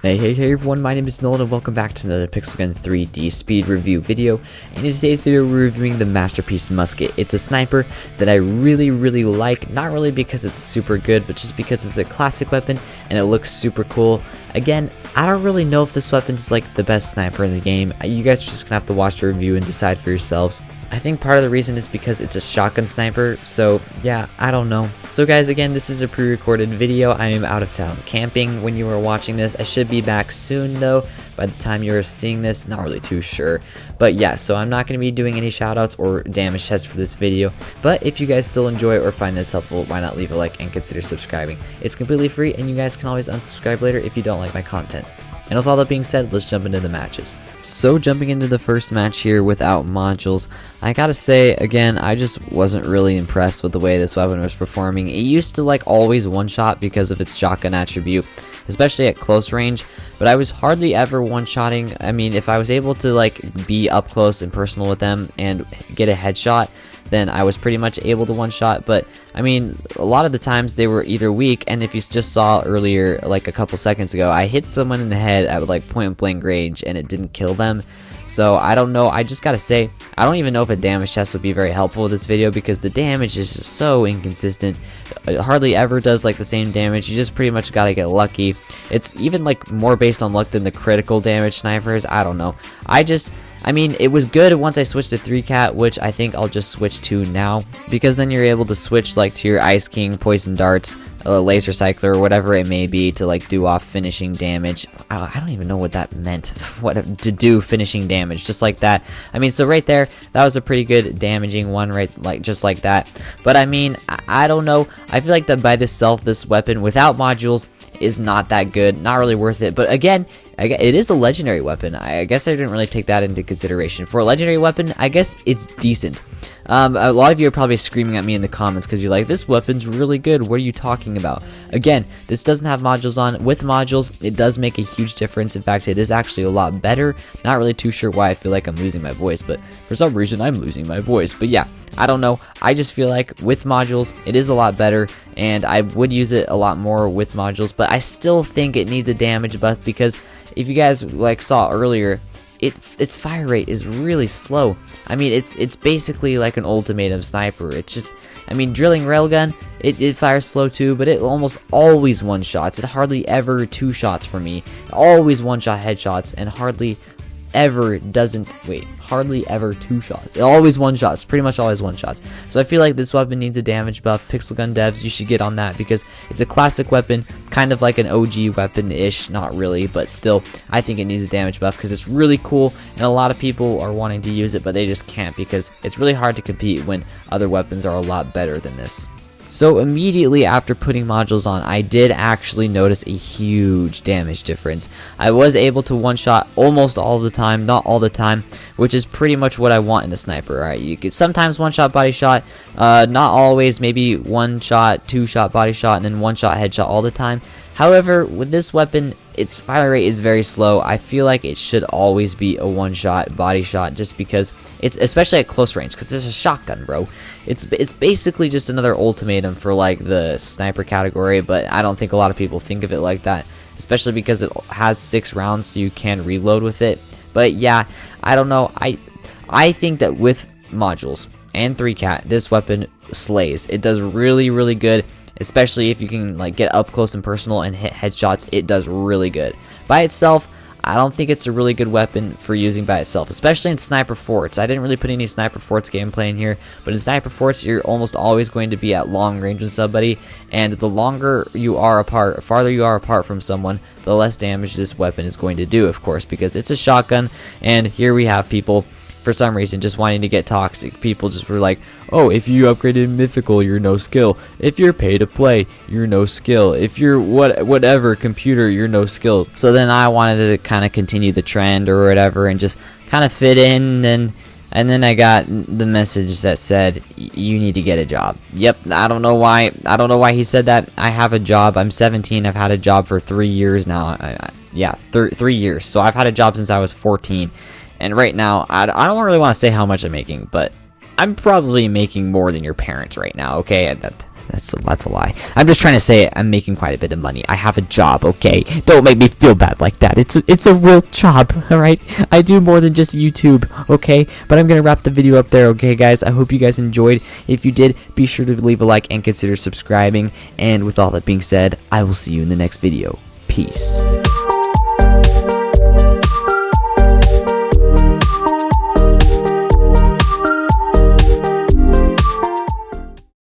Hey everyone, my name is Nolan and welcome back to another Pixel Gun 3D speed review video. And in today's video we're reviewing the Masterpiece Musket. It's a sniper that I really like, not really because it's super good, but just because it's a classic weapon and it looks super cool. Again, I don't really know if this weapon's like the best sniper in the game. You guys are just gonna have to watch the review and decide for yourselves. I think part of the reason is because it's a shotgun sniper, so yeah, I don't know. So guys, again, this is a pre-recorded video. I am out of town camping when you are watching this. I should be back soon though. By the time you're seeing this, not really too sure. But yeah, so I'm not going to be doing any shoutouts or damage tests for this video. But if you guys still enjoy it or find this helpful, why not leave a like and consider subscribing. It's completely free and you guys can always unsubscribe later if you don't like my content. And with all that being said, let's jump into the matches. So jumping into the first match here without modules, I gotta say, again, I just wasn't really impressed with the way this weapon was performing. It used to like always one-shot because of its shotgun attribute, especially at close range, but I was hardly ever one-shotting. I mean, if I was able to like be up close and personal with them and get a headshot, then I was pretty much able to one-shot. But I mean, a lot of the times they were either weak, and if you just saw earlier, like a couple seconds ago, I hit someone in the head at like point blank range and it didn't kill them. So I don't know, I just gotta say, I don't even know if a damage test would be very helpful with this video because the damage is just so inconsistent. It hardly ever does like the same damage. You just pretty much gotta get lucky. It's even like more based on luck than the critical damage snipers. I don't know. I mean, it was good once I switched to 3-cat, which I think I'll just switch to now, because then you're able to switch like to your Ice King, Poison Darts, Laser Cycler, or whatever it may be to like do off finishing damage. I don't even know what that meant. What to do finishing damage, just like that. I mean, so right there, that was a pretty good damaging one, right? Like just like that. But I mean, I don't know. I feel like that by itself, this weapon without modules is not that good, not really worth it. But again, it is a legendary weapon. I guess I didn't really take that into consideration. For a legendary weapon, I guess it's decent. A lot of you are probably screaming at me in the comments because you're like, this weapon's really good, what are you talking about? Again, this doesn't have modules on. With modules, it does make a huge difference. In fact, it is actually a lot better. Not really too sure why I feel like I'm losing my voice, but for some reason I'm losing my voice. But yeah, I don't know. I just feel like with modules, it is a lot better, and I would use it a lot more with modules, but I still think it needs a damage buff because if you guys like saw earlier, its fire rate is really slow. I mean, it's basically like an ultimatum sniper. It's just, I mean, drilling railgun, it fires slow too, but it almost always one-shots. It hardly ever two-shots for me. Always one-shot headshots, and hardly ever two shots. It always one shots, pretty much always one shots. So I feel like this weapon needs a damage buff. Pixel Gun devs, you should get on that because it's a classic weapon, kind of like an OG weapon-ish, not really, but still, I think it needs a damage buff because it's really cool, and a lot of people are wanting to use it, but they just can't because it's really hard to compete when other weapons are a lot better than this. So immediately after putting modules on, I did actually notice a huge damage difference. I was able to one-shot almost all the time, not all the time, which is pretty much what I want in a sniper. Alright, you could sometimes one-shot body shot, not always, maybe one-shot, two-shot body shot, and then one-shot headshot all the time. However, with this weapon, its fire rate is very slow. I feel like it should always be a one-shot body shot just because it's, especially at close range, because it's a shotgun, bro. It's basically just another ultimatum for like the sniper category, but I don't think a lot of people think of it like that, especially because it has 6 rounds, so you can reload with it. But yeah, I don't know. I think that with modules and 3-cat, this weapon slays. It does really good. Especially if you can like get up close and personal and hit headshots, it does really good. By itself, I don't think it's a really good weapon for using by itself, especially in Sniper Forts. I didn't really put any Sniper Forts gameplay in here, but in Sniper Forts, you're almost always going to be at long range with somebody, and the longer you are apart, farther you are apart from someone, the less damage this weapon is going to do, of course, because it's a shotgun, and here we have people for some reason just wanting to get toxic. People just were like, oh, if you upgraded mythical, you're no skill. If you're pay to play, you're no skill. If you're whatever computer, you're no skill. So then I wanted to kind of continue the trend or whatever and just kind of fit in, and then I got the message that said you need to get a job. Yep, I don't know why he said that. I have a job. I'm 17. I've had a job for 3 years now. Yeah, 3 years. So I've had a job since I was 14. And right now, I don't really want to say how much I'm making, but I'm probably making more than your parents right now, okay? That's a lie. I'm just trying to say I'm making quite a bit of money. I have a job, okay? Don't make me feel bad like that. It's a real job, alright? I do more than just YouTube, okay? But I'm gonna wrap the video up there, okay, guys? I hope you guys enjoyed. If you did, be sure to leave a like and consider subscribing. And with all that being said, I will see you in the next video. Peace.